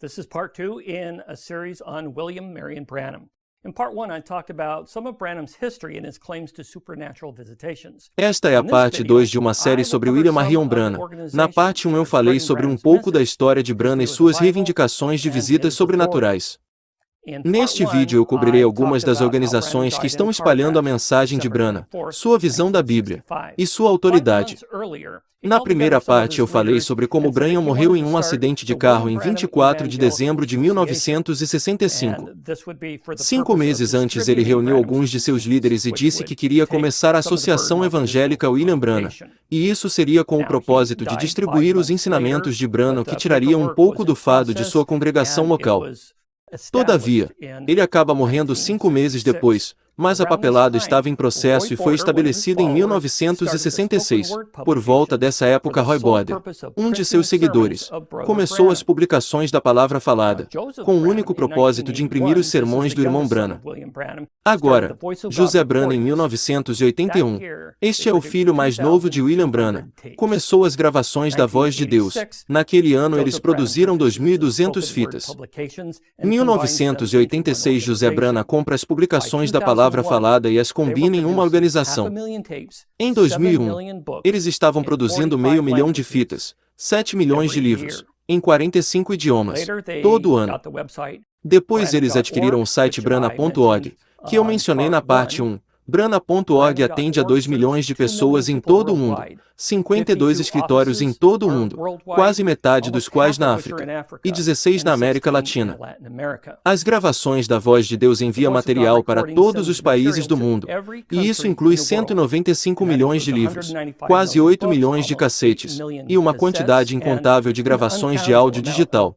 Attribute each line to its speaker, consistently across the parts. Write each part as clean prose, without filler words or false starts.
Speaker 1: This is part 2 in a series on William Marion Branham. In part 1, I talked about some of Branham's history and his claims to supernatural visitations.
Speaker 2: Esta é a parte 2 de uma série sobre William Marion Branham. Na parte 1 eu falei sobre um pouco da história de Branham e suas reivindicações de visitas sobrenaturais. Neste vídeo eu cobrirei algumas das organizações que estão espalhando a mensagem de Branham, sua visão da Bíblia e sua autoridade. Na primeira parte eu falei sobre como Branham morreu em um acidente de carro em 24 de dezembro de 1965. 5 meses antes ele reuniu alguns de seus líderes e disse que queria começar a Associação Evangélica William Branham, e isso seria com o propósito de distribuir os ensinamentos de Branham que tirariam um pouco do fardo de sua congregação local. Todavia, ele acaba morrendo 5 meses depois, mas a papelada estava em processo e foi estabelecida em 1966. Por volta dessa época, Roy Boder, um de seus seguidores, começou as publicações da Palavra Falada, com o único propósito de imprimir os sermões do irmão Branham. Agora, José Branham, em 1981, este é o filho mais novo de William Branham, começou as gravações da Voz de Deus. Naquele ano eles produziram 2.200 fitas. Em 1986, José Branham compra as publicações da Palavra Falada e as combina em uma organização. Em 2001, eles estavam produzindo 500.000 de fitas, 7 milhões de livros, em 45 idiomas, todo ano. Depois eles adquiriram o site Branham.org, que eu mencionei na parte 1. Branham.org atende a 2 milhões de pessoas em todo o mundo, 52 escritórios em todo o mundo, quase metade dos quais na África, e 16 na América Latina. As gravações da Voz de Deus enviam material para todos os países do mundo, e isso inclui 195 milhões de livros, quase 8 milhões de cassetes, e uma quantidade incontável de gravações de áudio digital.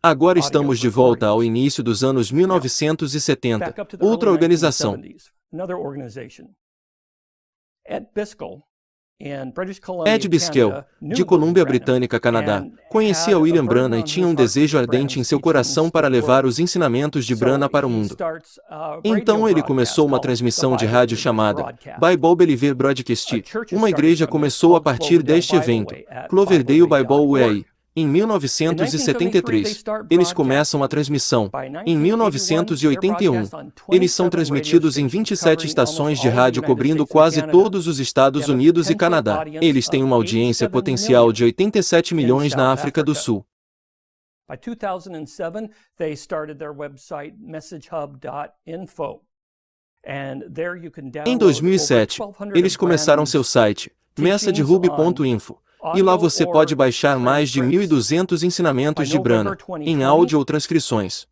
Speaker 2: Agora estamos de volta ao início dos anos 1970, outra organização. Ed Biscell, de Colômbia Britânica, Canadá, conhecia William Branham e tinha um desejo ardente em seu coração para levar os ensinamentos de Branham para o mundo. Então ele começou uma transmissão de rádio chamada Bible Believer Broadcast. Uma igreja começou a partir deste evento, Cloverdale Bible Way. Em 1973, eles começam a transmissão. Em 1981, eles são transmitidos em 27 estações de rádio cobrindo quase todos os Estados Unidos e Canadá. Eles têm uma audiência potencial de 87 milhões na África do Sul.
Speaker 1: By 2007, they started their website messagehub.info.
Speaker 2: Em 2007, eles começaram seu site, messagehub.info. E lá você pode baixar mais de 1.200 ensinamentos de Branham, em áudio ou transcrições.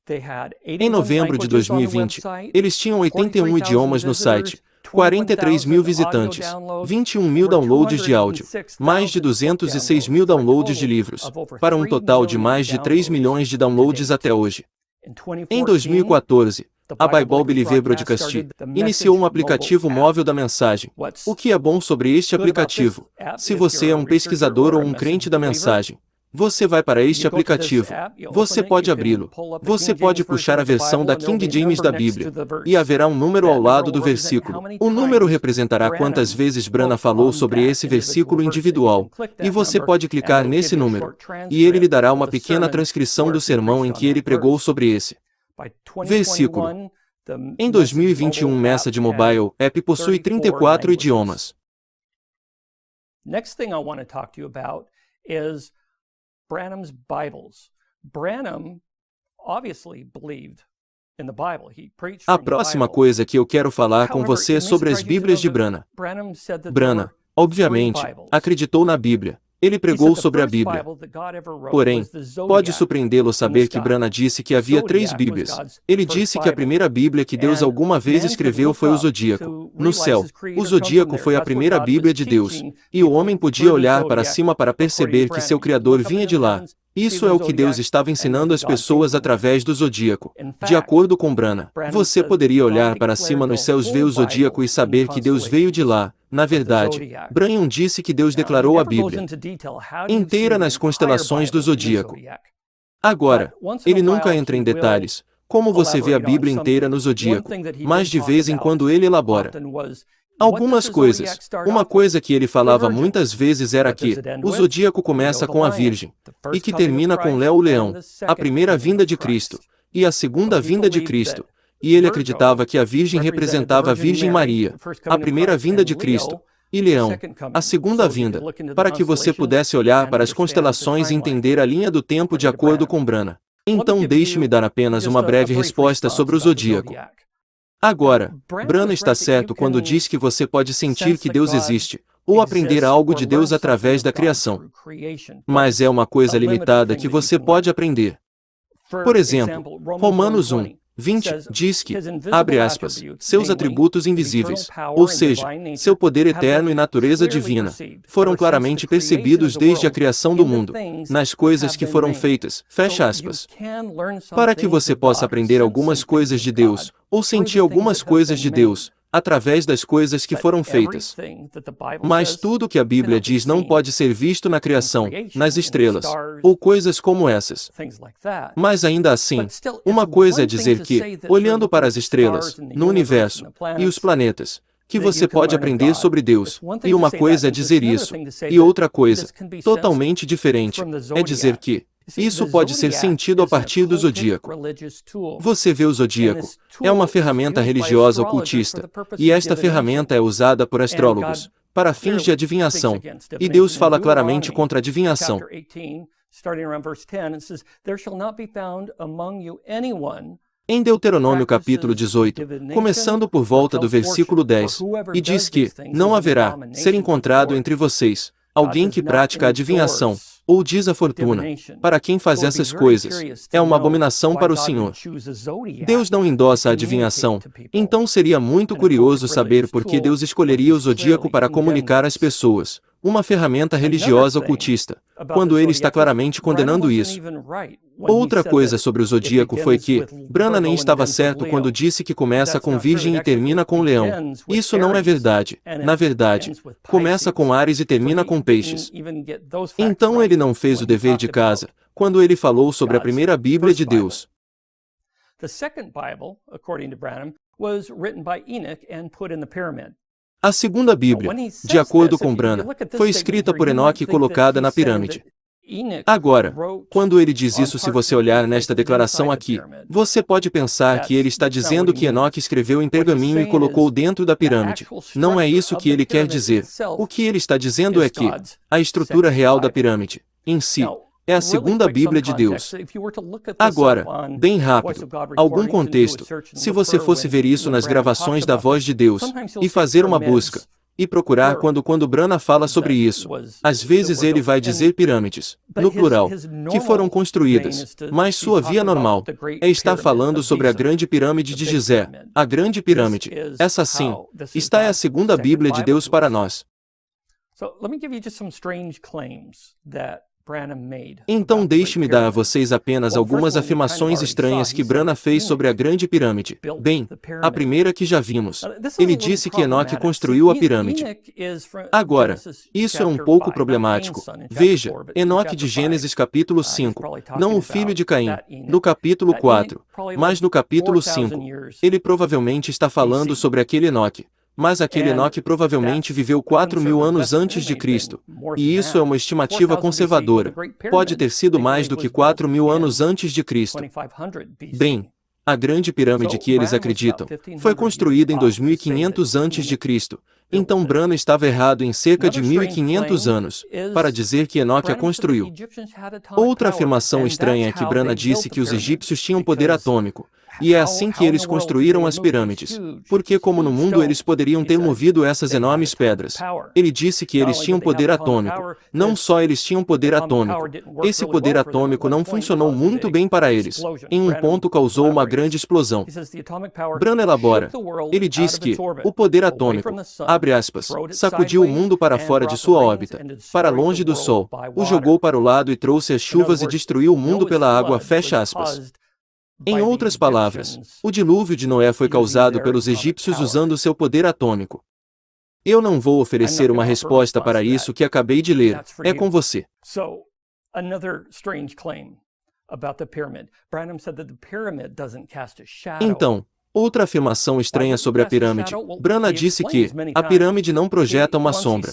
Speaker 2: Em novembro de 2020, eles tinham 81 idiomas no site, 43 mil visitantes, 21 mil downloads de áudio, mais de 206 mil downloads de livros, para um total de mais de 3 milhões de downloads até hoje. Em 2014, a Bible Believer Broadcast iniciou um aplicativo móvel da mensagem. O que é bom sobre este aplicativo? Se você é um pesquisador ou um crente da mensagem, você vai para este aplicativo. Você pode abri-lo. Você pode puxar a versão da King James da Bíblia, e haverá um número ao lado do versículo. O número representará quantas vezes Branham falou sobre esse versículo individual, e você pode clicar nesse número, e ele lhe dará uma pequena transcrição do sermão em que ele pregou sobre esse versículo. Em 2021, Message Mobile App possui 34 idiomas.
Speaker 1: Next thing I want to talk to you about is Branham's Bibles. Branham obviously believed in the Bible. He preached
Speaker 2: A
Speaker 1: from the
Speaker 2: próxima
Speaker 1: Bible.
Speaker 2: coisa que eu quero falar com você é sobre as Bíblias de Branham. Branham, obviamente, acreditou na Bíblia. Ele pregou sobre a Bíblia. Porém, pode surpreendê-lo saber que Branham disse que havia 3 Bíblias. Ele disse que a primeira Bíblia que Deus alguma vez escreveu foi o Zodíaco. No céu, o Zodíaco foi a primeira Bíblia de Deus, e o homem podia olhar para cima para perceber que seu Criador vinha de lá. Isso é o que Deus estava ensinando às pessoas através do Zodíaco. De acordo com Branham, você poderia olhar para cima nos céus, ver o Zodíaco e saber que Deus veio de lá. Na verdade, Branham disse que Deus declarou a Bíblia inteira nas constelações do Zodíaco. Agora, ele nunca entra em detalhes, como você vê a Bíblia inteira no Zodíaco, mas de vez em quando ele elabora. Algumas coisas. Uma coisa que ele falava muitas vezes era que o zodíaco começa com a Virgem, e que termina com Léo o Leão, a primeira vinda de Cristo, e a segunda vinda de Cristo. E ele acreditava que a Virgem representava a Virgem Maria, a primeira vinda de Cristo, e Leão, a segunda vinda, para que você pudesse olhar para as constelações e entender a linha do tempo de acordo com Brana. Então deixe-me dar apenas uma breve resposta sobre o zodíaco. Agora, Brana está certo quando diz que você pode sentir que Deus existe, ou aprender algo de Deus através da criação. Mas é uma coisa limitada que você pode aprender. Por exemplo, Romanos 1:20 diz que, abre aspas, seus atributos invisíveis, ou seja, seu poder eterno e natureza divina, foram claramente percebidos desde a criação do mundo, nas coisas que foram feitas, fecha aspas. Para que você possa aprender algumas coisas de Deus, ou sentir algumas coisas de Deus, através das coisas que foram feitas. Mas tudo que a Bíblia diz não pode ser visto na criação, nas estrelas, ou coisas como essas. Mas ainda assim, uma coisa é dizer que, olhando para as estrelas, no universo, e os planetas, que você pode aprender sobre Deus, e uma coisa é dizer isso, e outra coisa, totalmente diferente, é dizer que, isso pode ser sentido a partir do zodíaco. Você vê o zodíaco, é uma ferramenta religiosa ocultista, e esta ferramenta é usada por astrólogos, para fins de adivinhação, e Deus fala claramente contra a adivinhação. Em Deuteronômio capítulo 18, começando por volta do versículo 10, e diz que, não haverá, ser encontrado entre vocês, alguém que pratica a adivinhação, ou diz a fortuna, para quem faz essas coisas, é uma abominação para o Senhor. Deus não endossa a adivinhação, então seria muito curioso saber por que Deus escolheria o zodíaco para comunicar às pessoas, uma ferramenta religiosa ocultista, quando ele está claramente condenando isso. Outra coisa sobre o zodíaco foi que, Brana nem estava certo quando disse que começa com Virgem e termina com Leão. Isso não é verdade. Na verdade, começa com Áries e termina com Peixes. Então ele não fez o dever de casa, quando ele falou sobre a primeira Bíblia de Deus. A segunda Bíblia, de acordo com Brana, foi escrita por Enoque e colocada na pirâmide. Agora, quando ele diz isso, se você olhar nesta declaração aqui, você pode pensar que ele está dizendo que Enoque escreveu em pergaminho e colocou dentro da pirâmide. Não é isso que ele quer dizer. O que ele está dizendo é que a estrutura real da pirâmide, em si, é a segunda Bíblia de Deus. Agora, bem rápido, algum contexto, se você fosse ver isso nas gravações da voz de Deus, e fazer uma busca, e procurar quando Brana fala sobre isso. Às vezes ele vai dizer pirâmides, no plural, que foram construídas, mas sua via normal é estar falando sobre a grande pirâmide de Gizé, a grande pirâmide. Essa sim, está é a segunda Bíblia de Deus para nós. Então deixe-me dar a vocês apenas algumas afirmações estranhas que Brana fez sobre a grande pirâmide. Bem, a primeira que já vimos. Ele disse que Enoque construiu a pirâmide. Agora, isso é um pouco problemático. Veja, Enoque de Gênesis capítulo 5, não o filho de Caim, no capítulo 4, mas no capítulo 5. Ele provavelmente está falando sobre aquele Enoque. Mas aquele Enoque provavelmente viveu 4.000 anos antes de Cristo, e isso é uma estimativa conservadora. Pode ter sido mais do que 4.000 anos antes de Cristo. Bem, a grande pirâmide que eles acreditam foi construída em 2500 antes de Cristo. Então Brana estava errado em cerca de 1.500 anos, para dizer que Enoque a construiu. Outra afirmação estranha é que Brana disse que os egípcios tinham poder atômico, e é assim que eles construíram as pirâmides, porque como no mundo eles poderiam ter movido essas enormes pedras. Ele disse que eles tinham poder atômico. Não só eles tinham poder atômico, esse poder atômico não funcionou muito bem para eles. Em um ponto causou uma grande explosão. Brana elabora. Ele diz que o poder atômico, abre aspas, sacudiu o mundo para fora de sua órbita, para longe do Sol, o jogou para o lado e trouxe as chuvas e destruiu o mundo pela água, fecha aspas. Em outras palavras, o dilúvio de Noé foi causado pelos egípcios usando seu poder atômico. Eu não vou oferecer uma resposta para isso que acabei de ler. É com você. Então, Outra afirmação estranha sobre a pirâmide. Branham disse que a pirâmide não projeta uma sombra.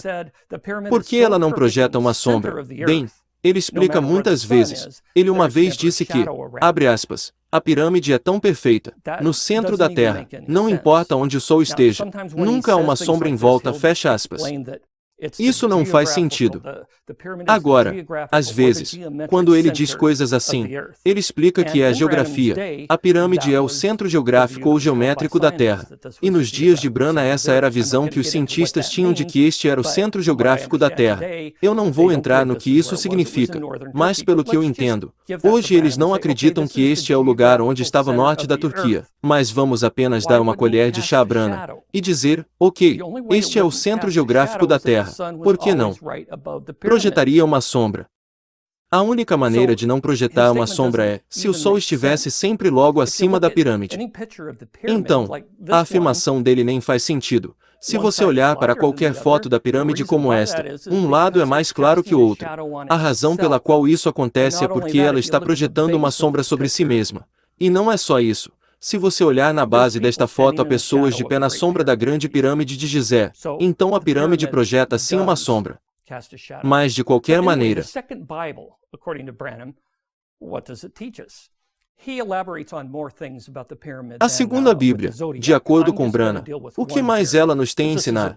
Speaker 2: Por que ela não projeta uma sombra? Bem, ele explica muitas vezes. Ele uma vez disse que, abre aspas, a pirâmide é tão perfeita, no centro da Terra, não importa onde o Sol esteja, nunca há uma sombra em volta, fecha aspas. Isso não faz sentido. Agora, às vezes, quando ele diz coisas assim, ele explica que é a geografia. A pirâmide é o centro geográfico ou geométrico da Terra. E nos dias de Branham essa era a visão que os cientistas tinham de que este era o centro geográfico da Terra. Eu não vou entrar no que isso significa, mas pelo que eu entendo, hoje eles não acreditam que este é o lugar onde estava o norte da Turquia. Mas vamos apenas dar uma colher de chá a Branham e dizer, ok, este é o centro geográfico da Terra. Por que não? Projetaria uma sombra. A única maneira de não projetar uma sombra é se o Sol estivesse sempre logo acima da pirâmide. Então, a afirmação dele nem faz sentido. Se você olhar para qualquer foto da pirâmide como esta, um lado é mais claro que o outro. A razão pela qual isso acontece é porque ela está projetando uma sombra sobre si mesma. E não é só isso. Se você olhar na base desta foto há pessoas de pé na sombra da grande pirâmide de Gizé, então a pirâmide projeta sim uma sombra. Mas de qualquer maneira, a segunda Bíblia, de acordo com Branham, o que mais ela nos tem a ensinar?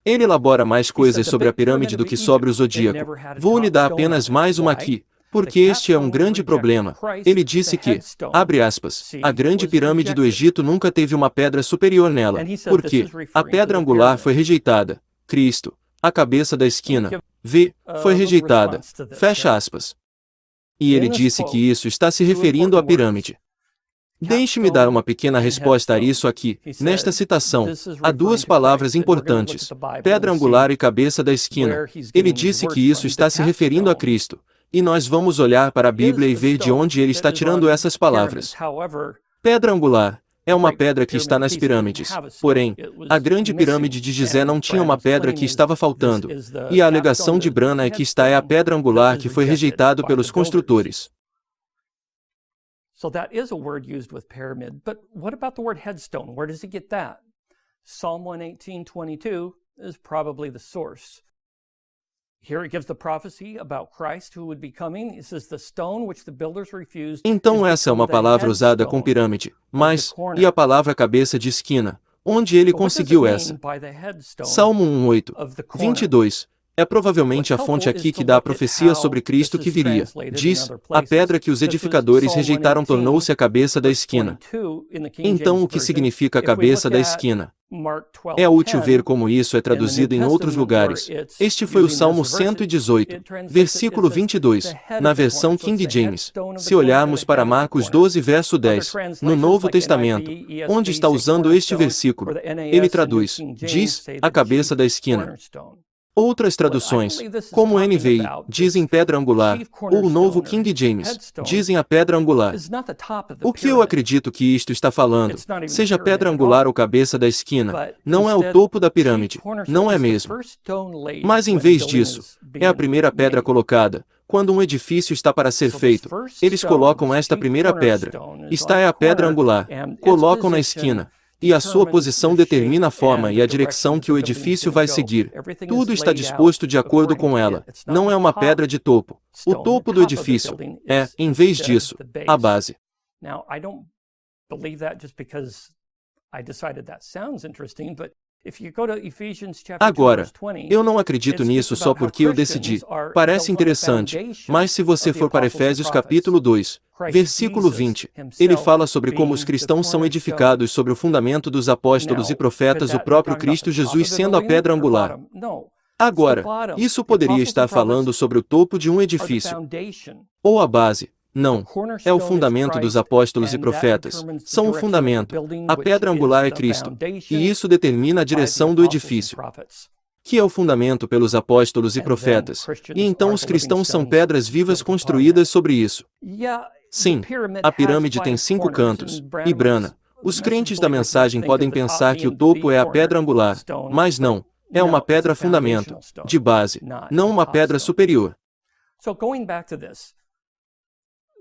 Speaker 2: Ele elabora mais coisas sobre a pirâmide do que sobre o zodíaco. Vou lhe dar apenas mais uma aqui. Porque este é um grande problema. Ele disse que, abre aspas, a grande pirâmide do Egito nunca teve uma pedra superior nela, porque a pedra angular foi rejeitada. Cristo, a cabeça da esquina, foi rejeitada. Fecha aspas. E ele disse que isso está se referindo à pirâmide. Deixe-me dar uma pequena resposta a isso aqui. Nesta citação, há duas palavras importantes, pedra angular e cabeça da esquina. Ele disse que isso está se referindo a Cristo. E nós vamos olhar para a Bíblia e ver de onde ele está tirando essas palavras. Pedra angular é uma pedra que está nas pirâmides. Porém, a grande pirâmide de Gizé não tinha uma pedra que estava faltando. E a alegação de Branham é que esta é a pedra angular que foi rejeitado pelos construtores.
Speaker 1: So that is a word used with pyramid, but what about the word headstone? Where does he get that? Psalm 118:22 is probably the source. Here it gives the prophecy about Christ who would be coming. It says the stone which the builders refused.
Speaker 2: Então essa é uma palavra usada com pirâmide, mas e a palavra cabeça de esquina? Onde ele conseguiu essa? Salmo 1:8, 22. É provavelmente a fonte aqui que dá a profecia sobre Cristo que viria. Diz, a pedra que os edificadores rejeitaram tornou-se a cabeça da esquina. Então o que significa a cabeça da esquina? É útil ver como isso é traduzido em outros lugares. Este foi o Salmo 118, versículo 22, na versão King James. Se olharmos para Marcos 12, verso 10, no Novo Testamento, onde está usando este versículo, ele traduz, diz, a cabeça da esquina. Outras traduções, como NVI, dizem pedra angular, ou o novo King James, dizem a pedra angular. O que eu acredito que isto está falando, seja pedra angular ou cabeça da esquina, não é o topo da pirâmide, não é mesmo. Mas em vez disso, é a primeira pedra colocada. Quando um edifício está para ser feito, eles colocam esta primeira pedra. Esta é a pedra angular. Colocam na esquina. E a sua posição determina a forma e a direção que o edifício vai seguir. Tudo está disposto de acordo com ela. Não é uma pedra de topo. O topo do edifício é, em vez disso, a base. Agora, eu não acredito nisso só porque eu decidi. Parece interessante, mas se você for para Efésios capítulo 2, versículo 20, ele fala sobre como os cristãos são edificados sobre o fundamento dos apóstolos e profetas, o próprio Cristo Jesus sendo a pedra angular. Agora, isso poderia estar falando sobre o topo de um edifício. Ou a base. Não, é o fundamento dos apóstolos e profetas. São o fundamento. A pedra angular é Cristo. E isso determina a direção do edifício, que é o fundamento pelos apóstolos e profetas. E então os cristãos são pedras vivas construídas sobre isso. Sim, a pirâmide tem 5 cantos. E Branham, os crentes da mensagem podem pensar que o topo é a pedra angular, mas não. É uma pedra fundamento, de base, não uma pedra superior.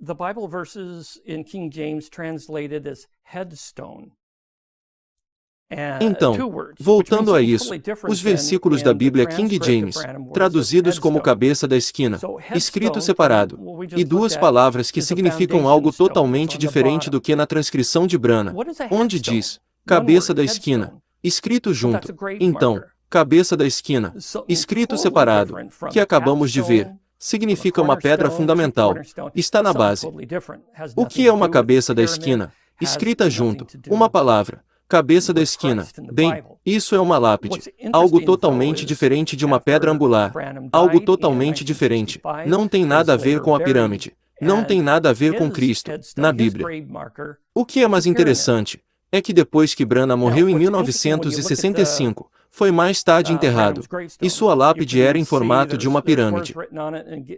Speaker 1: the Bible verses in King James translated as headstone.
Speaker 2: Então, voltando a isso, os versículos da Bíblia King James, traduzidos como cabeça da esquina, escrito separado, e duas palavras que significam algo totalmente diferente do que na transcrição de Branham, onde diz, cabeça da esquina, escrito junto. Então, cabeça da esquina, escrito separado, que acabamos de ver, significa uma pedra fundamental, está na base. O que é uma cabeça da esquina? Escrita junto, uma palavra. Cabeça da esquina. Bem, isso é uma lápide. Algo totalmente diferente de uma pedra angular. Algo totalmente diferente. Não tem nada a ver com a pirâmide. Não tem nada a ver com Cristo, na Bíblia. O que é mais interessante é que depois que Branham morreu em 1965, foi mais tarde enterrado, e sua lápide era em formato de uma pirâmide.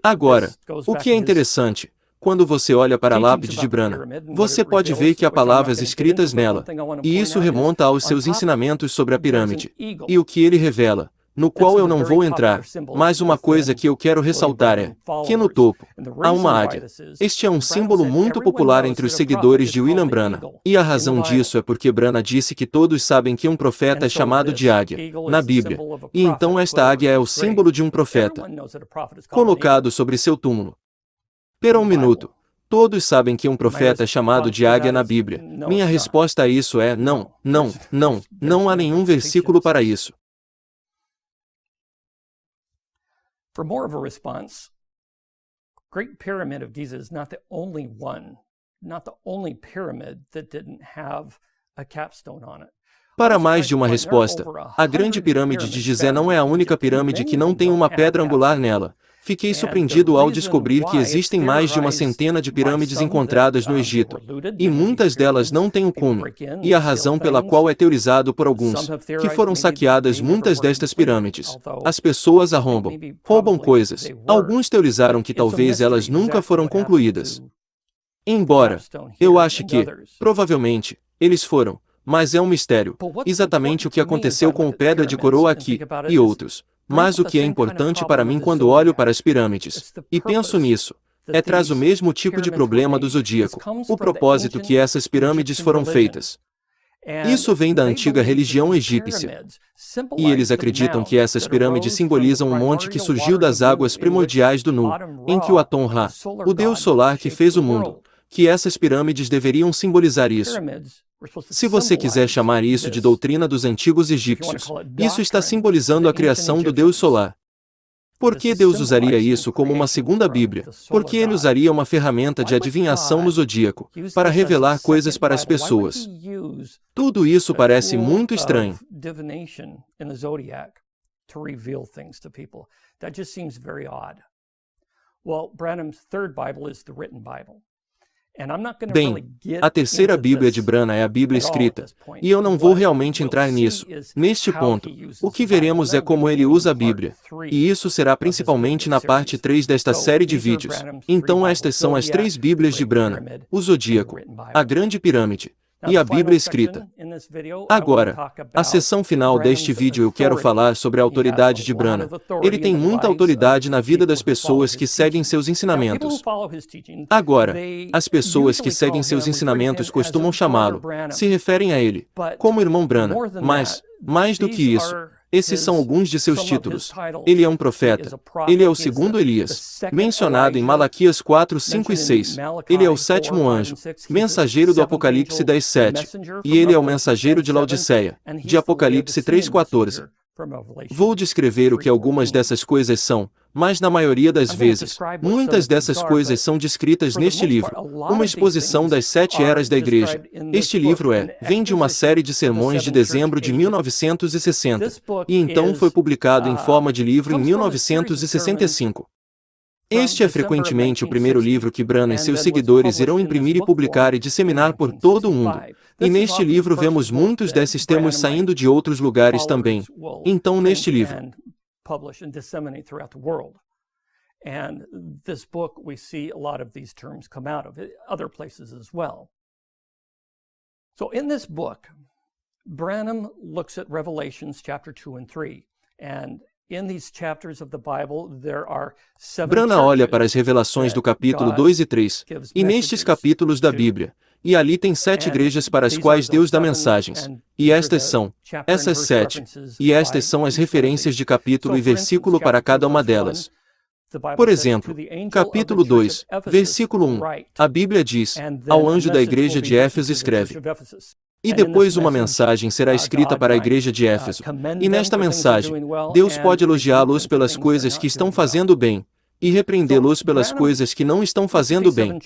Speaker 2: Agora, o que é interessante, quando você olha para a lápide de Branham, você pode ver que há palavras escritas nela, e isso remonta aos seus ensinamentos sobre a pirâmide, e o que ele revela, no qual eu não vou entrar, mas uma coisa que eu quero ressaltar é que no topo há uma águia. Este é um símbolo muito popular entre os seguidores de William Branham, e a razão disso é porque Branham disse que todos sabem que um profeta é chamado de águia, na Bíblia, e então esta águia é o símbolo de um profeta, colocado sobre seu túmulo. Pera um minuto. Todos sabem que um profeta é chamado de águia na Bíblia. Minha resposta a isso é não, não, não, não há nenhum versículo para isso.
Speaker 1: For more of a response, Great Pyramid of Giza is not the only one, not the only pyramid that didn't have a capstone on it.
Speaker 2: Para mais de uma resposta, a Grande Pirâmide de Gizé não é a única pirâmide que não tem uma pedra angular nela. Fiquei surpreendido ao descobrir que existem mais de uma centena de pirâmides encontradas no Egito, e muitas delas não têm o cume, e a razão pela qual é teorizado por alguns, que foram saqueadas muitas destas pirâmides. As pessoas roubam coisas. Alguns teorizaram que talvez elas nunca foram concluídas. Embora, eu ache que, provavelmente, eles foram, mas é um mistério, exatamente o que aconteceu com o Pedra de Coroa aqui, e outros. Mas o que é importante para mim quando olho para as pirâmides, e penso nisso, traz o mesmo tipo de problema do zodíaco, o propósito que essas pirâmides foram feitas. Isso vem da antiga religião egípcia. E eles acreditam que essas pirâmides simbolizam um monte que surgiu das águas primordiais do Nu, em que o Aton-Ra, o deus solar que fez o mundo, que essas pirâmides deveriam simbolizar isso. Se você quiser chamar isso de doutrina dos antigos egípcios, isso está simbolizando a criação do Deus solar. Por que Deus usaria isso como uma segunda Bíblia? Porque ele usaria uma ferramenta de adivinhação no zodíaco, para revelar coisas para as pessoas. Tudo isso parece muito estranho. Bem, a terceira Bíblia de Branham é a Bíblia escrita, e eu não vou realmente entrar nisso. Neste ponto, o que veremos é como ele usa a Bíblia, e isso será principalmente na parte 3 desta série de vídeos. Então estas são as 3 Bíblias de Branham, o Zodíaco, a Grande Pirâmide, e a Bíblia escrita. Agora, a seção final deste vídeo eu quero falar sobre a autoridade de Branham. Ele tem muita autoridade na vida das pessoas que seguem seus ensinamentos. Agora, as pessoas que seguem seus ensinamentos costumam chamá-lo, se referem a ele, como irmão Branham, mas, mais do que isso, esses são alguns de seus títulos. Ele é um profeta. Ele é o segundo Elias, mencionado em Malaquias 4, 5 e 6. Ele é o sétimo anjo, mensageiro do Apocalipse 10, 7. E ele é o mensageiro de Laodiceia, de Apocalipse 3, 14. Vou descrever o que algumas dessas coisas são, mas na maioria das vezes, muitas dessas coisas são descritas neste livro, uma exposição das 7 eras da Igreja. Este livro vem de uma série de sermões de dezembro de 1960, e então foi publicado em forma de livro em 1965. Este é frequentemente o primeiro livro que Branham e seus seguidores irão imprimir e publicar e disseminar por todo o mundo. E neste livro vemos muitos desses termos saindo de outros lugares também. Então, neste livro, and this book we see a lot of these terms come out of other places as well. So in this book, Branham looks at Revelations chapter 2 and 3, and Branham olha para as revelações do capítulo 2 e 3, e nestes capítulos da Bíblia, e ali tem 7 igrejas para as quais Deus dá mensagens, e essas são as referências de capítulo e versículo para cada uma delas. Por exemplo, capítulo 2, versículo 1, a Bíblia diz, ao anjo da igreja de Éfeso escreve. E depois uma mensagem será escrita para a igreja de Éfeso. E nesta mensagem, Deus pode elogiá-los pelas coisas que estão fazendo bem, e repreendê-los pelas coisas que não estão fazendo bem.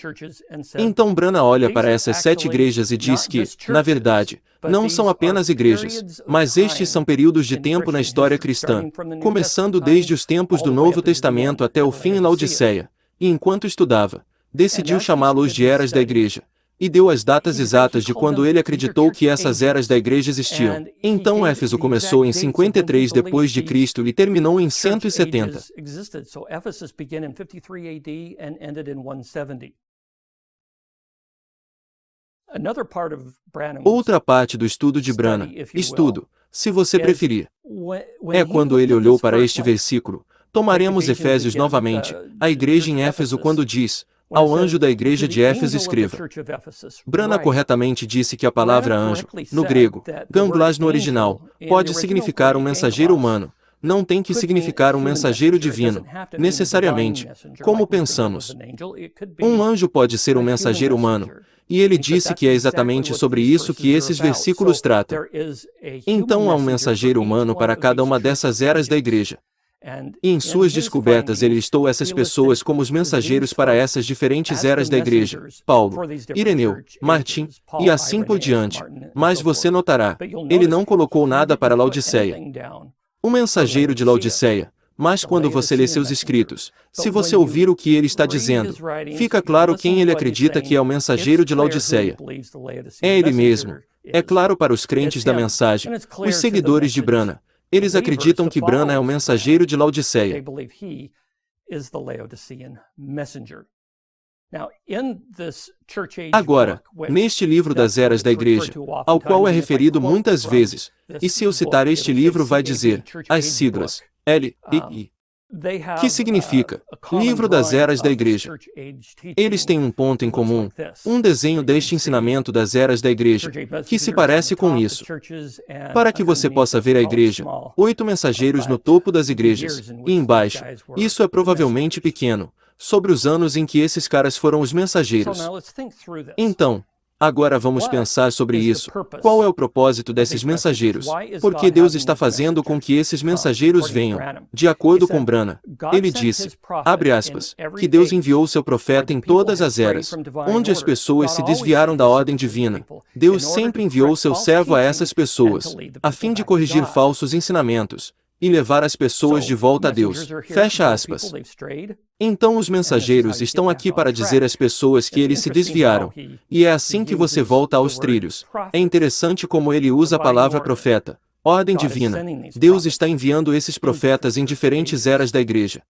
Speaker 2: Então Branham olha para essas 7 igrejas e diz que, na verdade, não são apenas igrejas, mas estes são períodos de tempo na história cristã, começando desde os tempos do Novo Testamento até o fim em Laodiceia. E enquanto estudava, decidiu chamá-los de eras da igreja. E deu as datas exatas de quando ele acreditou que essas eras da igreja existiam. Então Éfeso começou em 53 depois de Cristo e terminou em 170. Outra parte do estudo de Branham, se você preferir, é quando ele olhou para este versículo. Tomaremos Efésios novamente, a igreja em Éfeso quando diz, ao anjo da igreja de Éfeso escreva. Branham corretamente disse que a palavra anjo, no grego, ganglas no original, pode significar um mensageiro humano. Não tem que significar um mensageiro divino, necessariamente, como pensamos. Um anjo pode ser um mensageiro humano, e ele disse que é exatamente sobre isso que esses versículos tratam. Então há um mensageiro humano para cada uma dessas eras da igreja. E em suas descobertas ele listou essas pessoas como os mensageiros para essas diferentes eras da igreja, Paulo, Ireneu, Martim, e assim por diante. Mas você notará, ele não colocou nada para Laodiceia. Um mensageiro de Laodiceia. Mas quando você lê seus escritos, se você ouvir o que ele está dizendo, fica claro quem ele acredita que é o mensageiro de Laodiceia. É ele mesmo. É claro para os crentes da mensagem, os seguidores de Branham. Eles acreditam que Branham é o mensageiro de Laodiceia. Agora, neste livro das eras da igreja, ao qual é referido muitas vezes, e se eu citar este livro vai dizer, as siglas, L e I, que significa, Livro das Eras da Igreja. Eles têm um ponto em comum, um desenho deste ensinamento das eras da igreja, que se parece com isso. Para que você possa ver a igreja, 8 mensageiros no topo das igrejas, e embaixo, isso é provavelmente pequeno, sobre os anos em que esses caras foram os mensageiros. Então, agora vamos pensar sobre isso. Qual é o propósito desses mensageiros? Por que Deus está fazendo com que esses mensageiros venham? De acordo com Branham, ele disse, abre aspas, que Deus enviou seu profeta em todas as eras, onde as pessoas se desviaram da ordem divina. Deus sempre enviou seu servo a essas pessoas, a fim de corrigir falsos ensinamentos e levar as pessoas de volta a Deus. Fecha aspas. Então os mensageiros estão aqui para dizer às pessoas que eles se desviaram, e é assim que você volta aos trilhos. É interessante como ele usa a palavra profeta, ordem divina. Deus está enviando esses profetas em diferentes eras da igreja.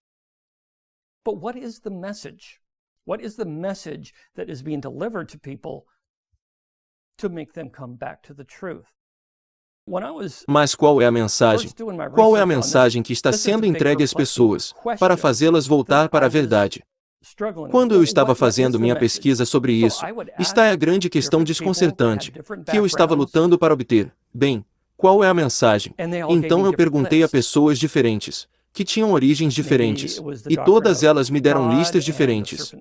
Speaker 1: But what is the message? What is the message that is being delivered to people to make them come back to the truth?
Speaker 2: Mas qual é a mensagem? Qual é a mensagem que está sendo entregue às pessoas, para fazê-las voltar para a verdade? Quando eu estava fazendo minha pesquisa sobre isso, está a grande questão desconcertante, que eu estava lutando para obter. Bem, qual é a mensagem? Então eu perguntei a pessoas diferentes, que tinham origens diferentes, e todas elas me deram listas diferentes.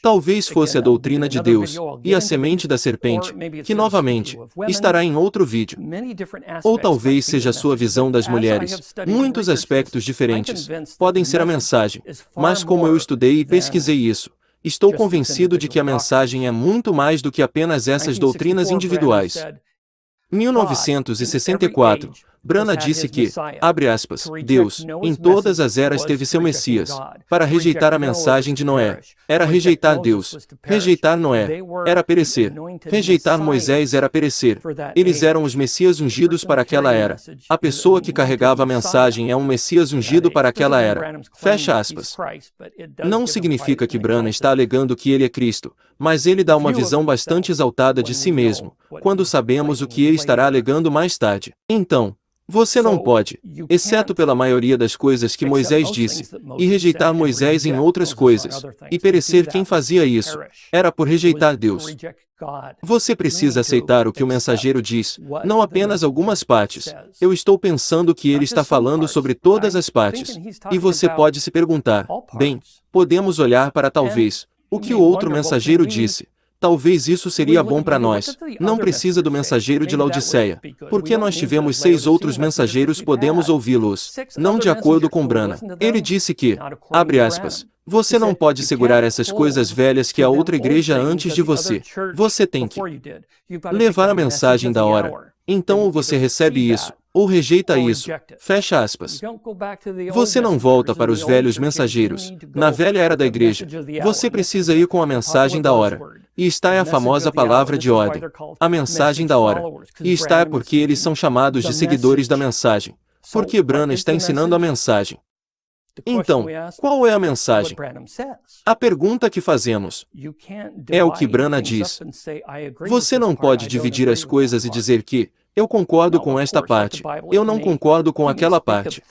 Speaker 2: Talvez fosse a doutrina de Deus, e a semente da serpente, que novamente, estará em outro vídeo. Ou talvez seja a sua visão das mulheres. Muitos aspectos diferentes podem ser a mensagem, mas como eu estudei e pesquisei isso, estou convencido de que a mensagem é muito mais do que apenas essas doutrinas individuais. 1964, Branham disse que, abre aspas, Deus, em todas as eras teve seu Messias, para rejeitar a mensagem de Noé. Era rejeitar Deus. Rejeitar Noé era perecer. Rejeitar Moisés era perecer. Eles eram os Messias ungidos para aquela era. A pessoa que carregava a mensagem é um Messias ungido para aquela era. Fecha aspas. Não significa que Branham está alegando que ele é Cristo, mas ele dá uma visão bastante exaltada de si mesmo, quando sabemos o que ele estará alegando mais tarde. Então, Você não pode, exceto pela maioria das coisas que Moisés disse, e rejeitar Moisés em outras coisas, e perecer quem fazia isso. Era por rejeitar Deus. Você precisa aceitar o que o mensageiro diz, não apenas algumas partes. Eu estou pensando que ele está falando sobre todas as partes. E você pode se perguntar, bem, podemos olhar para talvez o que o outro mensageiro disse. Talvez isso seria bom para nós. Não precisa do mensageiro de Laodiceia. Porque nós tivemos 6 outros mensageiros, podemos ouvi-los. Não de acordo com Branham. Ele disse que, abre aspas, você não pode segurar essas coisas velhas que a outra igreja antes de você. Você tem que levar a mensagem da hora. Então ou você recebe isso, ou rejeita isso. Fecha aspas. Você não volta para os velhos mensageiros. Na velha era da igreja, você precisa ir com a mensagem da hora. E está é a famosa palavra de ordem. A mensagem da hora. E está é porque eles são chamados de seguidores da mensagem. Porque Branham está ensinando a mensagem. Então, qual é a mensagem? A pergunta que fazemos é o que Branham diz. Você não pode dividir as coisas e dizer que, eu concordo com esta parte, eu não concordo com aquela parte.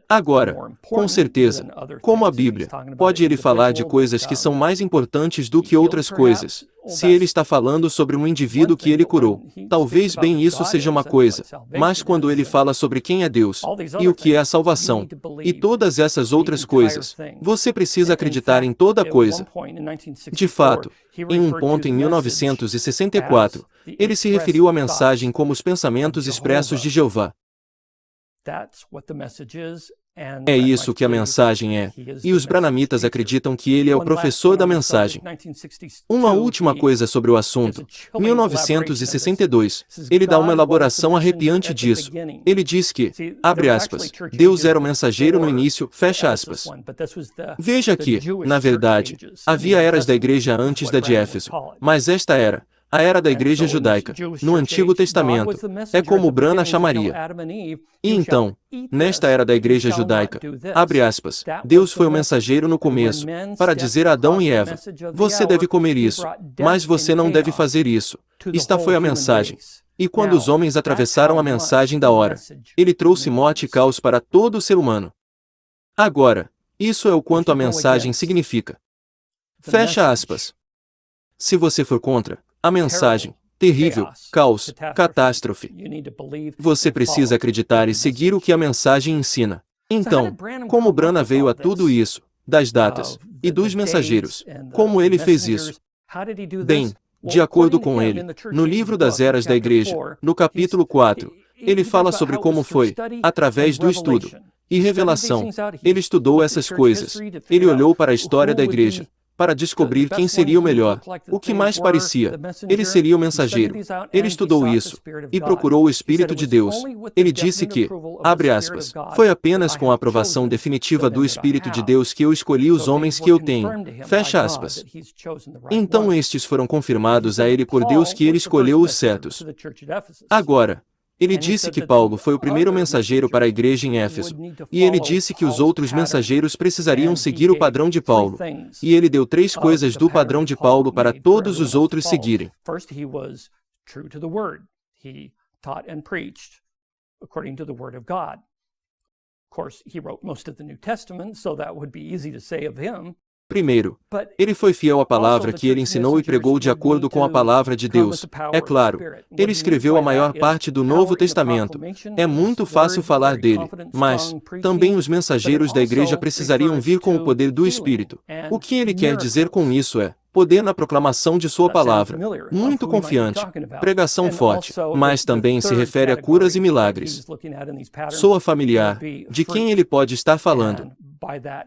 Speaker 2: Agora, com certeza, como a Bíblia, pode ele falar de coisas que são mais importantes do que outras coisas. Se ele está falando sobre um indivíduo que ele curou, talvez bem isso seja uma coisa, mas quando ele fala sobre quem é Deus, e o que é a salvação, e todas essas outras coisas, você precisa acreditar em toda coisa. De fato, em um ponto em 1964, ele se referiu à mensagem como os pensamentos expressos de Jeová. É isso que a mensagem é, e os branhamitas acreditam que ele é o professor da mensagem. Uma última coisa sobre o assunto. 1962, ele dá uma elaboração arrepiante disso. Ele diz que, abre aspas, Deus era o mensageiro no início, fecha aspas. Veja que, na verdade, havia eras da igreja antes da de Éfeso, mas esta era a era da igreja judaica, no Antigo Testamento, é como Branham chamaria. E então, nesta era da igreja judaica, abre aspas, Deus foi o mensageiro no começo, para dizer a Adão e Eva, você deve comer isso, mas você não deve fazer isso. Esta foi a mensagem. E quando os homens atravessaram a mensagem da hora, ele trouxe morte e caos para todo o ser humano. Agora, isso é o quanto a mensagem significa. Fecha aspas. Se você for contra a mensagem, terrível, caos, catástrofe, você precisa acreditar e seguir o que a mensagem ensina. Então, como Branham veio a tudo isso, das datas e dos mensageiros, como ele fez isso? Bem, de acordo com ele, no livro das eras da igreja, no capítulo 4, ele fala sobre como foi, através do estudo e revelação, ele estudou essas coisas, ele olhou para a história da igreja, para descobrir quem seria o melhor, o que mais parecia. Ele seria o mensageiro. Ele estudou isso, e procurou o Espírito de Deus. Ele disse que, abre aspas, foi apenas com a aprovação definitiva do Espírito de Deus que eu escolhi os homens que eu tenho. Fecha aspas. Então estes foram confirmados a ele por Deus que ele escolheu os certos. Agora, ele disse que Paulo foi o primeiro mensageiro para a igreja em Éfeso, e ele disse que os outros mensageiros precisariam seguir o padrão de Paulo, e ele deu 3 coisas do padrão de Paulo para todos os outros seguirem. Primeiro, ele foi fiel à palavra que ele ensinou e pregou de acordo com a palavra de Deus. É claro, ele escreveu a maior parte do Novo Testamento. É muito fácil falar dele, mas também os mensageiros da igreja precisariam vir com o poder do Espírito. O que ele quer dizer com isso é poder na proclamação de sua palavra. Muito confiante, pregação forte, mas também se refere a curas e milagres. Soa familiar, de quem ele pode estar falando.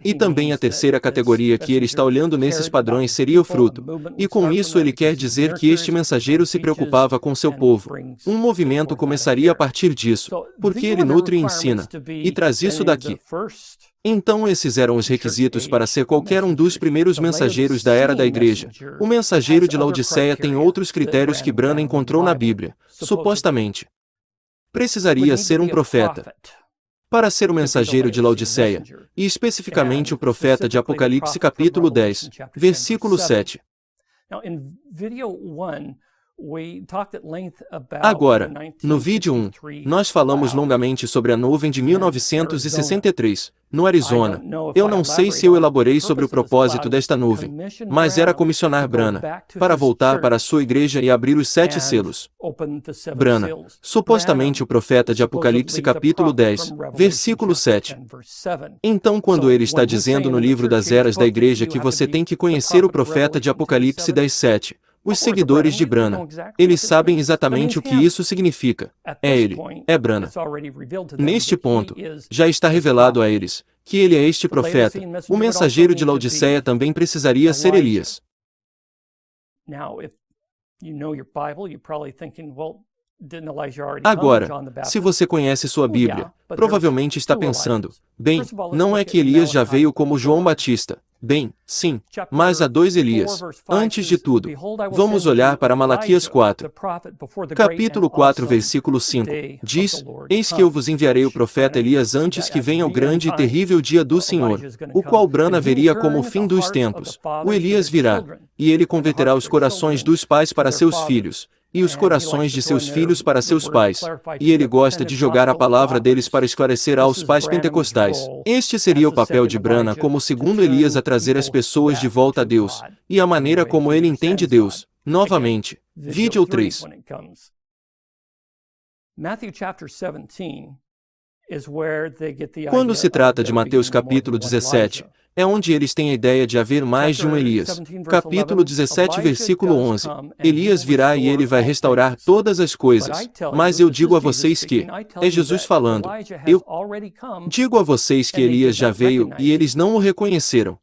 Speaker 2: E também a terceira categoria que ele está olhando nesses padrões seria o fruto. E com isso ele quer dizer que este mensageiro se preocupava com seu povo. Um movimento começaria a partir disso, porque ele nutre e ensina, e traz isso daqui. Então esses eram os requisitos para ser qualquer um dos primeiros mensageiros da era da igreja. O mensageiro de Laodiceia tem outros critérios que Branham encontrou na Bíblia, supostamente. Precisaria ser um profeta. Para ser o mensageiro de Laodiceia, e especificamente o profeta de Apocalipse capítulo 10, versículo 7. Agora, no vídeo 1, nós falamos longamente sobre a nuvem de 1963, no Arizona. Eu não sei se eu elaborei sobre o propósito desta nuvem, mas era comissionar Branham para voltar para a sua igreja e abrir os 7 selos. Branham, supostamente o profeta de Apocalipse capítulo 10, versículo 7. Então, quando ele está dizendo no livro das eras da igreja que você tem que conhecer o profeta de Apocalipse 10, 7, os seguidores de Branham, eles sabem exatamente o que isso significa. É ele, é Branham. Neste ponto, já está revelado a eles que ele é este profeta. O mensageiro de Laodiceia também precisaria ser Elias. Agora, se você conhece sua Bíblia, provavelmente está pensando, bem, não é que Elias já veio como João Batista. Bem, sim, mas há 2 Elias. Antes de tudo, vamos olhar para Malaquias 4. Capítulo 4, versículo 5, diz, Eis que eu vos enviarei o profeta Elias antes que venha o grande e terrível dia do Senhor, o qual Branham veria como o fim dos tempos. O Elias virá, e ele converterá os corações dos pais para seus filhos, e os corações de seus filhos para seus pais, e ele gosta de jogar a palavra deles para esclarecer aos pais pentecostais. Este seria o papel de Branham como segundo Elias a trazer as pessoas de volta a Deus, e a maneira como ele entende Deus. Novamente, vídeo 3. Quando se trata de Mateus capítulo 17, é onde eles têm a ideia de haver mais de um Elias. Capítulo 17, versículo 11. Elias virá e ele vai restaurar todas as coisas. Mas eu digo a vocês que... É Jesus falando. Eu digo a vocês que Elias já veio e eles não o reconheceram.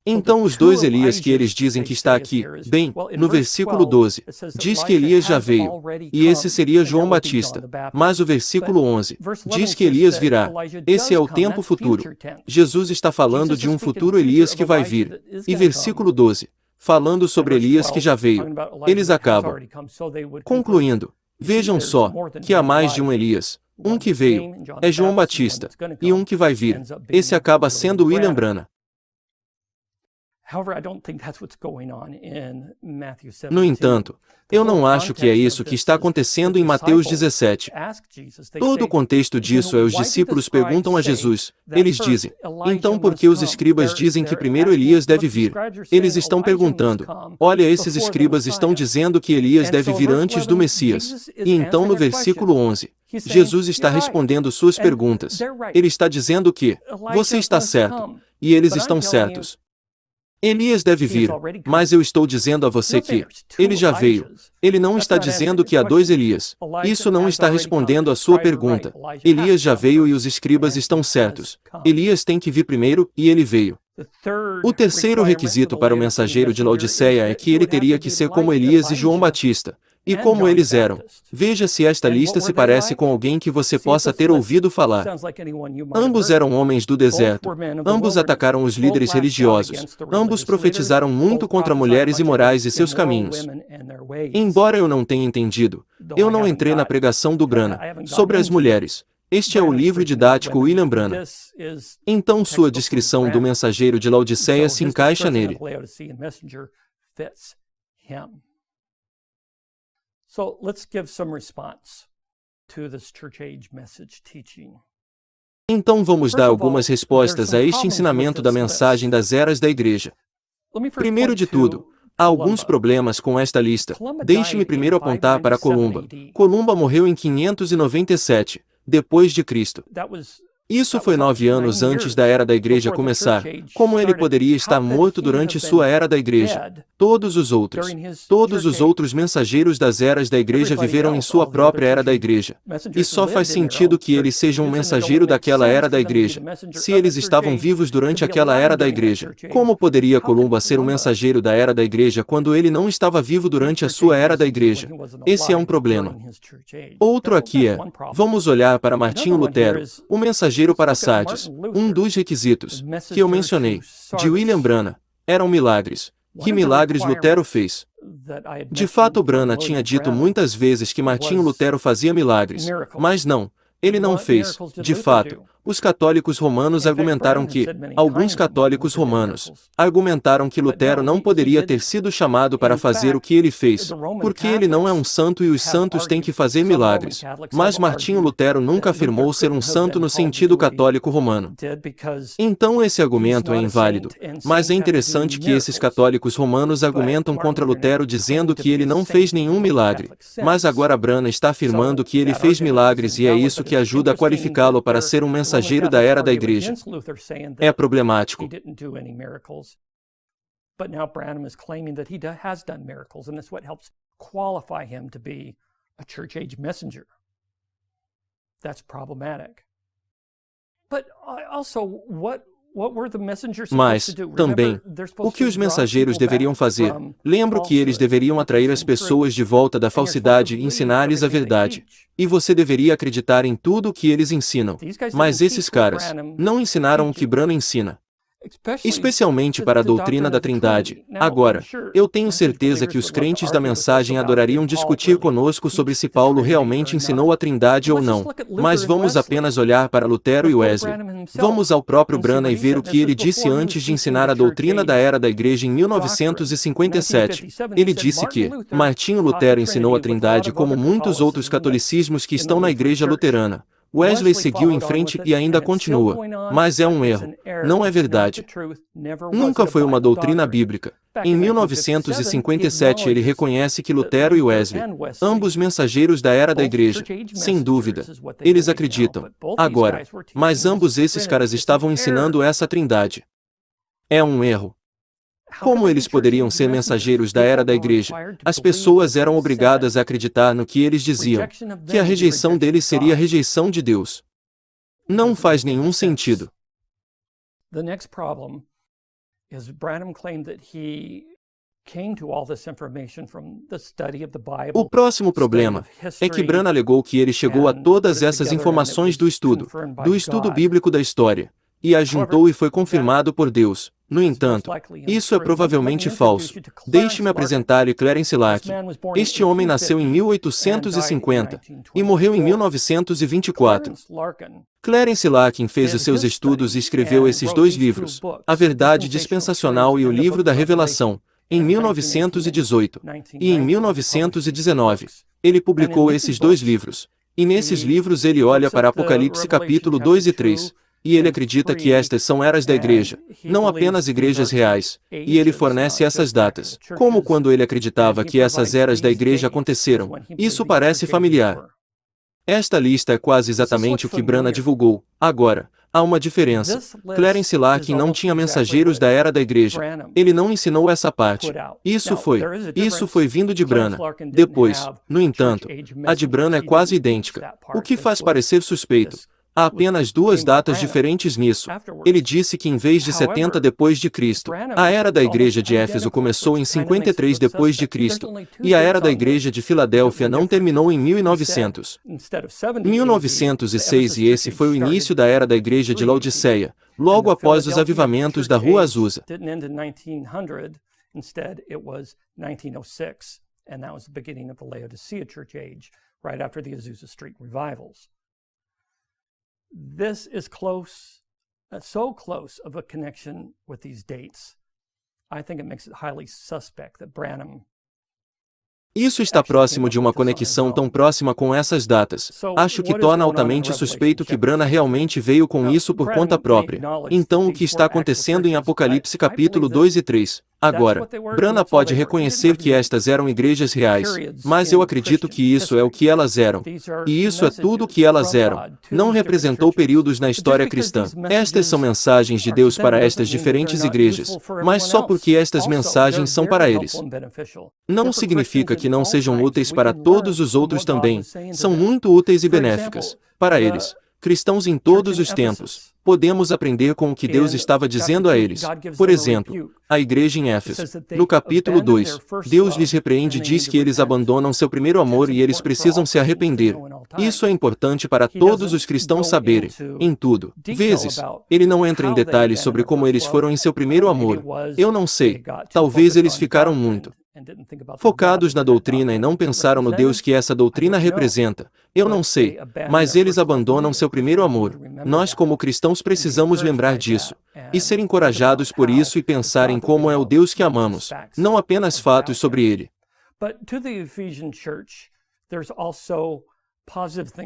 Speaker 2: Então os 2 Elias que eles dizem que está aqui, bem, no versículo 12, diz que Elias já veio, e esse seria João Batista. Mas o versículo 11 diz que Elias virá. Esse é o tempo futuro. Jesus está falando de um futuro Elias que vai vir. E versículo 12, falando sobre Elias que já veio. Eles acabam concluindo. Vejam só, que há mais de um Elias. Um que veio, é João Batista, e um que vai vir. Esse acaba sendo William Branham. No entanto, eu não acho que é isso que está acontecendo em Mateus 17. Todo o contexto disso é os discípulos perguntam a Jesus. Eles dizem, então por que os escribas dizem que primeiro Elias deve vir? Eles estão perguntando, olha, esses escribas estão dizendo que Elias deve vir antes do Messias. E então no versículo 11, Jesus está respondendo suas perguntas. Ele está dizendo que, você está certo, e eles estão certos. Elias deve vir, mas eu estou dizendo a você que ele já veio. Ele não está dizendo que há 2 Elias. Isso não está respondendo à sua pergunta. Elias já veio e os escribas estão certos. Elias tem que vir primeiro, e ele veio. O terceiro requisito para o mensageiro de Laodiceia é que ele teria que ser como Elias e João Batista. E como eles eram. Veja se esta lista se parece com alguém que você possa ter ouvido falar. Ambos eram homens do deserto. Ambos atacaram os líderes religiosos. Ambos profetizaram muito contra mulheres imorais e seus caminhos. Embora eu não tenha entendido, eu não entrei na pregação do Branham sobre as mulheres. Este é o livro didático William Branham. Então sua descrição do mensageiro de Laodiceia se encaixa nele.
Speaker 1: So let's give some response to this church age message teaching.
Speaker 2: Então vamos dar algumas respostas a este ensinamento da mensagem das eras da igreja. Primeiro de tudo, há alguns problemas com esta lista. Deixe-me primeiro apontar para Columba. Columba morreu em 597, depois de Cristo. Isso foi 9 anos antes da era da igreja começar. Como ele poderia estar morto durante sua era da igreja? Todos os outros mensageiros das eras da igreja viveram em sua própria era da igreja. E só faz sentido que ele seja um mensageiro daquela era da igreja, se eles estavam vivos durante aquela era da igreja. Como poderia Columba ser um mensageiro da era da igreja quando ele não estava vivo durante a sua era da igreja? Esse é um problema. Outro aqui é, vamos olhar para Martinho Lutero, o mensageiro para Sardes. Um dos requisitos que eu mencionei, de William Branham, eram milagres. Que milagres Lutero fez? De fato, Branham tinha dito muitas vezes que Martinho Lutero fazia milagres, mas não, ele não fez. De fato, Os católicos romanos argumentaram que, alguns católicos romanos, argumentaram que Lutero não poderia ter sido chamado para fazer o que ele fez, porque ele não é um santo e os santos têm que fazer milagres. Mas Martinho Lutero nunca afirmou ser um santo no sentido católico romano. Então esse argumento é inválido, mas é interessante que esses católicos romanos argumentam contra Lutero dizendo que ele não fez nenhum milagre. Mas agora Branham está afirmando que ele fez milagres e é isso que ajuda a qualificá-lo para ser um mensageiro da era da igreja. É problemático.
Speaker 1: But now Branham is claiming that he has done miracles, and that's what helps qualify him to be a church age messenger. That's problematic. But also, what were the messengers supposed to do?
Speaker 2: Mas, também, o que os mensageiros deveriam fazer? Lembro que eles deveriam atrair as pessoas de volta da falsidade e ensinar-lhes a verdade. E você deveria acreditar em tudo o que eles ensinam. Mas esses caras não ensinaram o que Branham ensina. Especialmente para a doutrina da Trindade. Agora, eu tenho certeza que os crentes da mensagem adorariam discutir conosco sobre se Paulo realmente ensinou a Trindade ou não. Mas vamos apenas olhar para Lutero e Wesley. Vamos ao próprio Branham e ver o que ele disse antes de ensinar a doutrina da era da igreja em 1957. Ele disse que Martinho Lutero ensinou a Trindade como muitos outros catolicismos que estão na igreja luterana. Wesley seguiu em frente e ainda continua. Mas é um erro. Não é verdade. Nunca foi uma doutrina bíblica. Em 1957 ele reconhece que Lutero e Wesley, ambos mensageiros da era da igreja, sem dúvida, eles acreditam. Agora, mas ambos esses caras estavam ensinando essa Trindade. É um erro. Como eles poderiam ser mensageiros da era da igreja? As pessoas eram obrigadas a acreditar no que eles diziam, que a rejeição deles seria a rejeição de Deus. Não faz nenhum sentido.
Speaker 1: The next problem is Branham claimed that he came to all this information from the study of the Bible.
Speaker 2: O próximo problema é que Branham alegou que ele chegou a todas essas informações do estudo bíblico da história, e a juntou e foi confirmado por Deus. No entanto, isso é provavelmente falso. Deixe-me apresentar-lhe Clarence Lack. Este homem nasceu em 1850 e morreu em 1924. Clarence Lack fez os seus estudos e escreveu esses dois livros, A Verdade Dispensacional e o Livro da Revelação, em 1918. E em 1919, ele publicou esses dois livros. E nesses livros ele olha para Apocalipse capítulo 2 e 3. E ele acredita que estas são eras da igreja, não apenas igrejas reais, e ele fornece essas datas, como quando ele acreditava que essas eras da igreja aconteceram. Isso parece familiar. Esta lista é quase exatamente o que Branham divulgou. Agora, há uma diferença. Clarence Lack não tinha mensageiros da era da igreja. Ele não ensinou essa parte. Isso foi vindo de Branham. Depois, no entanto, a de Branham é quase idêntica, o que faz parecer suspeito. Há apenas duas datas diferentes nisso. Ele disse que em vez de 70 depois de Cristo, a era da igreja de Éfeso começou em 53 depois de Cristo, e a era da igreja de Filadélfia não terminou em 1900. 1906 e esse foi o início da era da igreja de Laodiceia, logo após os avivamentos da Rua Azusa.
Speaker 1: Instead, it was 1906, and that was the beginning of the Laodicea Church Age, right after the Azusa Street revivals. This is close, so close of a connection with these dates. I think it makes it highly suspect that Branham.
Speaker 2: Isso está próximo de uma conexão tão próxima com essas datas. Acho que torna altamente suspeito que Branham realmente veio com isso por conta própria. Então o que está acontecendo em Apocalipse capítulo 2 e 3? Agora, Branham pode reconhecer que estas eram igrejas reais, mas eu acredito que isso é o que elas eram. E isso é tudo o que elas eram. Não representou períodos na história cristã. Estas são mensagens de Deus para estas diferentes igrejas, mas só porque estas mensagens são para eles. Não significa que não sejam úteis para todos os outros também. São muito úteis e benéficas para eles. Cristãos em todos os tempos, podemos aprender com o que Deus estava dizendo a eles. Por exemplo, a igreja em Éfeso. No capítulo 2, Deus lhes repreende e diz que eles abandonam seu primeiro amor e eles precisam se arrepender. Isso é importante para todos os cristãos saberem, em tudo. Vezes, ele não entra em detalhes sobre como eles foram em seu primeiro amor. Eu não sei. Talvez eles ficaram muito focados na doutrina e não pensaram no Deus que essa doutrina representa. Eu não sei, mas eles abandonam seu primeiro amor. Nós como cristãos precisamos lembrar disso, e ser encorajados por isso e pensar em como é o Deus que amamos, não apenas fatos sobre ele.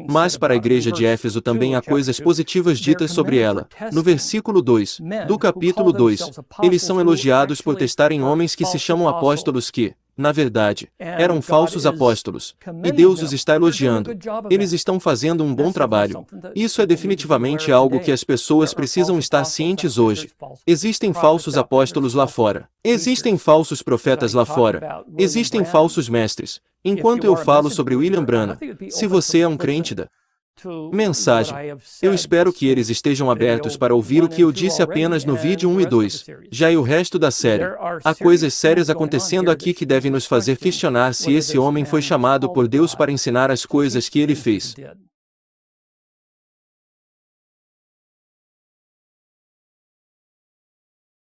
Speaker 2: Mas para a igreja de Éfeso também há coisas positivas ditas sobre ela. No versículo 2 do capítulo 2, eles são elogiados por testarem homens que se chamam apóstolos que, na verdade, eram falsos apóstolos. E Deus os está elogiando. Eles estão fazendo um bom trabalho. Isso é definitivamente algo que as pessoas precisam estar cientes hoje. Existem falsos apóstolos lá fora. Existem falsos profetas lá fora. Existem falsos mestres. Enquanto eu falo sobre William Branham, se você é um crente da mensagem, eu espero que eles estejam abertos para ouvir o que eu disse apenas no vídeo 1 e 2, já e o resto da série. Há coisas sérias acontecendo aqui que devem nos fazer questionar se esse homem foi chamado por Deus para ensinar as coisas que ele fez.